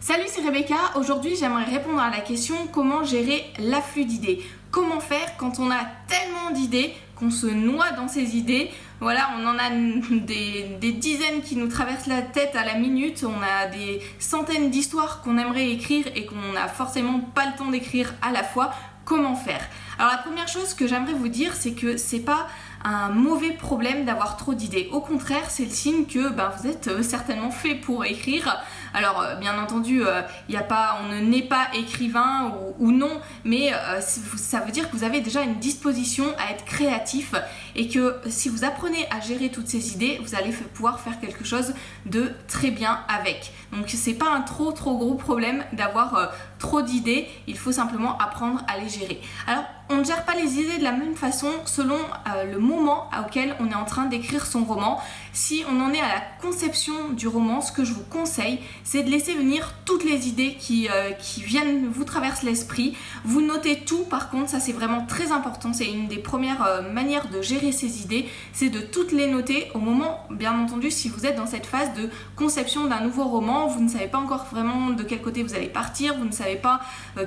Salut, c'est Rebecca. Aujourd'hui, j'aimerais répondre à la question comment gérer l'afflux d'idées. Comment faire quand on a tellement d'idées qu'on se noie dans ces idées. Voilà, on en a des dizaines qui nous traversent la tête à la minute. On a des centaines d'histoires qu'on aimerait écrire et qu'on n'a forcément pas le temps d'écrire à la fois. Comment faire? Alors la première chose que j'aimerais vous dire, c'est que c'est pas un mauvais problème d'avoir trop d'idées. Au contraire, c'est le signe que vous êtes certainement fait pour écrire. Alors bien entendu, on ne naît pas écrivain ou non, mais ça veut dire que vous avez déjà une disposition à être créatif et que si vous apprenez à gérer toutes ces idées, vous allez pouvoir faire quelque chose de très bien avec. Donc c'est pas un trop gros problème d'avoir trop d'idées, il faut simplement apprendre à les gérer. Alors on ne gère pas les idées de la même façon selon le moment auquel on est en train d'écrire son roman. Si on en est à la conception du roman, ce que je vous conseille, c'est de laisser venir toutes les idées qui viennent vous traversent l'esprit. Vous notez tout, par contre, ça c'est vraiment très important. C'est une des premières manières de gérer ces idées, c'est de toutes les noter au moment, bien entendu, si vous êtes dans cette phase de conception d'un nouveau roman, vous ne savez pas encore vraiment de quel côté vous allez partir, vous ne savez pas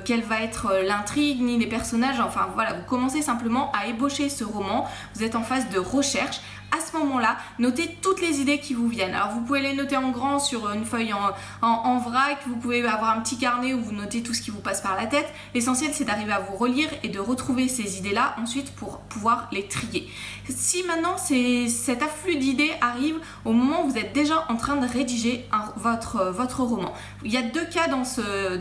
quelle va être l'intrigue ni les personnages, enfin voilà, vous commencez simplement à ébaucher ce roman, vous êtes en phase de recherche. À ce moment-là, notez toutes les idées qui vous viennent. Alors vous pouvez les noter en grand sur une feuille en vrac, vous pouvez avoir un petit carnet où vous notez tout ce qui vous passe par la tête. L'essentiel c'est d'arriver à vous relire et de retrouver ces idées-là ensuite pour pouvoir les trier. Si maintenant cet afflux d'idées arrive au moment où vous êtes déjà en train de rédiger votre roman, il y a deux cas dans ce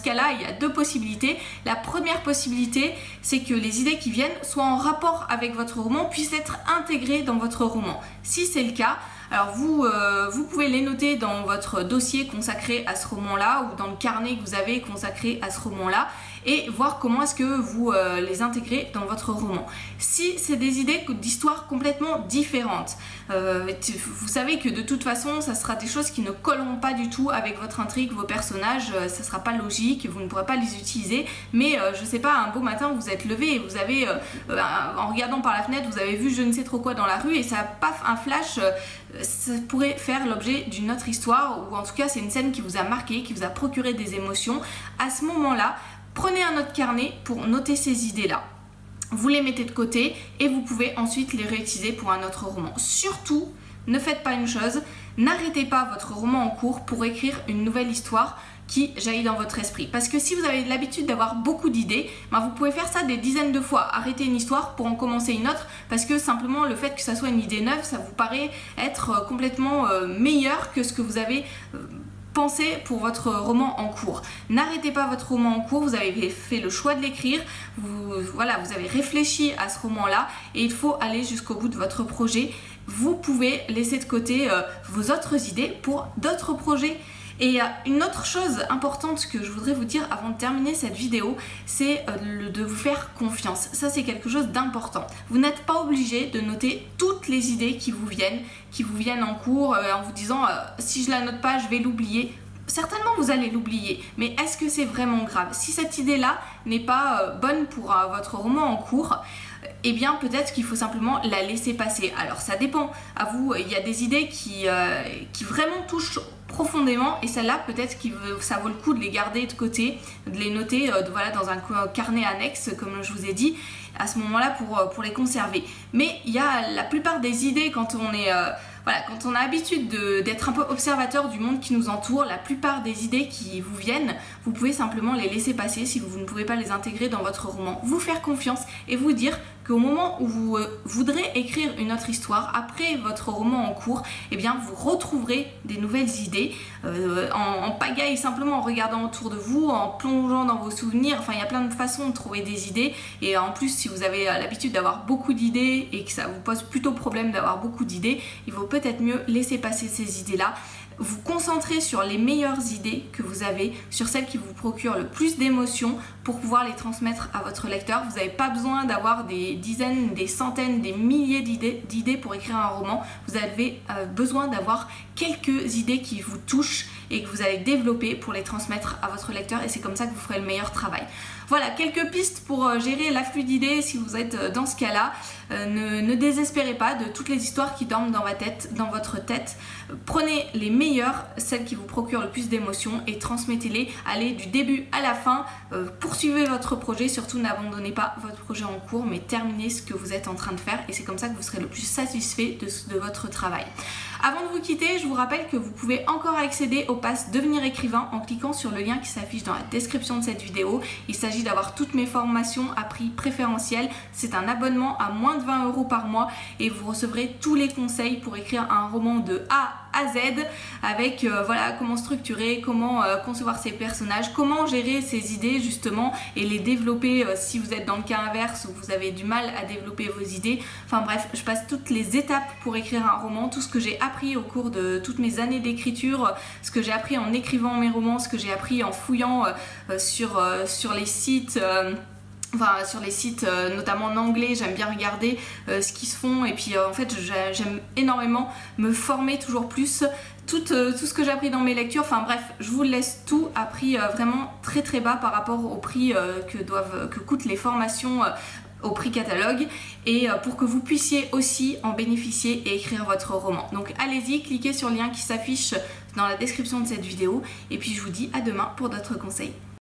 cas-là, il y a deux possibilités. La première possibilité, c'est que les idées qui viennent soient en rapport avec votre roman, puissent être intégrées dans votre roman. Si c'est le cas, alors vous pouvez les noter dans votre dossier consacré à ce roman-là ou dans le carnet que vous avez consacré à ce roman-là et voir comment est-ce que vous les intégrez dans votre roman. Si c'est des idées d'histoires complètement différentes, vous savez que de toute façon, ça sera des choses qui ne colleront pas du tout avec votre intrigue, vos personnages, ça sera pas logique, vous ne pourrez pas les utiliser, mais je sais pas, un beau matin, vous êtes levé et vous avez, en regardant par la fenêtre, vous avez vu je ne sais trop quoi dans la rue et ça paf, un flash, ça pourrait faire l'objet d'une autre histoire ou en tout cas c'est une scène qui vous a marqué, qui vous a procuré des émotions. À ce moment-là, prenez un autre carnet pour noter ces idées-là. Vous les mettez de côté et vous pouvez ensuite les réutiliser pour un autre roman. Surtout, ne faites pas une chose, n'arrêtez pas votre roman en cours pour écrire une nouvelle histoire qui jaillit dans votre esprit. Parce que si vous avez l'habitude d'avoir beaucoup d'idées, vous pouvez faire ça des dizaines de fois. Arrêter une histoire pour en commencer une autre parce que simplement le fait que ça soit une idée neuve, ça vous paraît être complètement meilleur que ce que vous avez pensez pour votre roman en cours. N'arrêtez pas votre roman en cours, vous avez fait le choix de l'écrire, vous avez réfléchi à ce roman-là et il faut aller jusqu'au bout de votre projet. Vous pouvez laisser de côté vos autres idées pour d'autres projets. Et une autre chose importante que je voudrais vous dire avant de terminer cette vidéo, c'est de vous faire confiance. Ça, c'est quelque chose d'important. Vous n'êtes pas obligé de noter toutes les idées qui vous viennent en cours en vous disant si je la note pas, je vais l'oublier. Certainement vous allez l'oublier, mais est-ce que c'est vraiment grave? Si cette idée-là n'est pas bonne pour votre roman en cours, eh bien peut-être qu'il faut simplement la laisser passer. Alors ça dépend à vous, il y a des idées qui vraiment touchent profondément et celles-là peut-être que ça vaut le coup de les garder de côté, de les noter dans un carnet annexe comme je vous ai dit à ce moment-là pour les conserver. Mais il y a la plupart des idées quand on est quand on a l'habitude d'être un peu observateur du monde qui nous entoure, la plupart des idées qui vous viennent, vous pouvez simplement les laisser passer si vous ne pouvez pas les intégrer dans votre roman. Vous faire confiance et vous dire qu'au moment où vous voudrez écrire une autre histoire, après votre roman en cours, eh bien vous retrouverez des nouvelles idées en pagaille, simplement en regardant autour de vous, en plongeant dans vos souvenirs. Enfin, il y a plein de façons de trouver des idées et en plus, si vous avez l'habitude d'avoir beaucoup d'idées et que ça vous pose plutôt problème d'avoir beaucoup d'idées, il vaut peut-être mieux laisser passer ces idées-là. Vous concentrer sur les meilleures idées que vous avez, sur celles qui vous procurent le plus d'émotions pour pouvoir les transmettre à votre lecteur. Vous n'avez pas besoin d'avoir des dizaines, des centaines, des milliers d'idées pour écrire un roman. Vous avez besoin d'avoir quelques idées qui vous touchent et que vous allez développer pour les transmettre à votre lecteur et c'est comme ça que vous ferez le meilleur travail. Voilà, quelques pistes pour gérer l'afflux d'idées si vous êtes dans ce cas-là. ne désespérez pas de toutes les histoires qui dorment dans votre tête. Prenez les meilleures, celles qui vous procurent le plus d'émotions et transmettez-les. Allez du début à la fin, poursuivez votre projet, surtout n'abandonnez pas votre projet en cours, mais terminez ce que vous êtes en train de faire et c'est comme ça que vous serez le plus satisfait de votre travail. Avant de vous quitter, je vous rappelle que vous pouvez encore accéder au pass Devenir écrivain en cliquant sur le lien qui s'affiche dans la description de cette vidéo. Il s'agit d'avoir toutes mes formations à prix préférentiel. C'est un abonnement à moins de 20 € par mois et vous recevrez tous les conseils pour écrire un roman de A à Z avec voilà, comment structurer, comment concevoir ses personnages, comment gérer ses idées justement et les développer si vous êtes dans le cas inverse où vous avez du mal à développer vos idées. Enfin bref, je passe toutes les étapes pour écrire un roman, tout ce que j'ai appris au cours de toutes mes années d'écriture, ce que j'ai appris en écrivant mes romans, ce que j'ai appris en fouillant sur les sites. Enfin, sur les sites, notamment en anglais, j'aime bien regarder ce qui se font et puis en fait j'aime énormément me former toujours plus, tout ce que j'ai appris dans mes lectures, enfin bref, je vous laisse tout à prix vraiment très très bas par rapport au prix que coûtent les formations au prix catalogue et pour que vous puissiez aussi en bénéficier et écrire votre roman. Donc allez-y, cliquez sur le lien qui s'affiche dans la description de cette vidéo et puis je vous dis à demain pour d'autres conseils.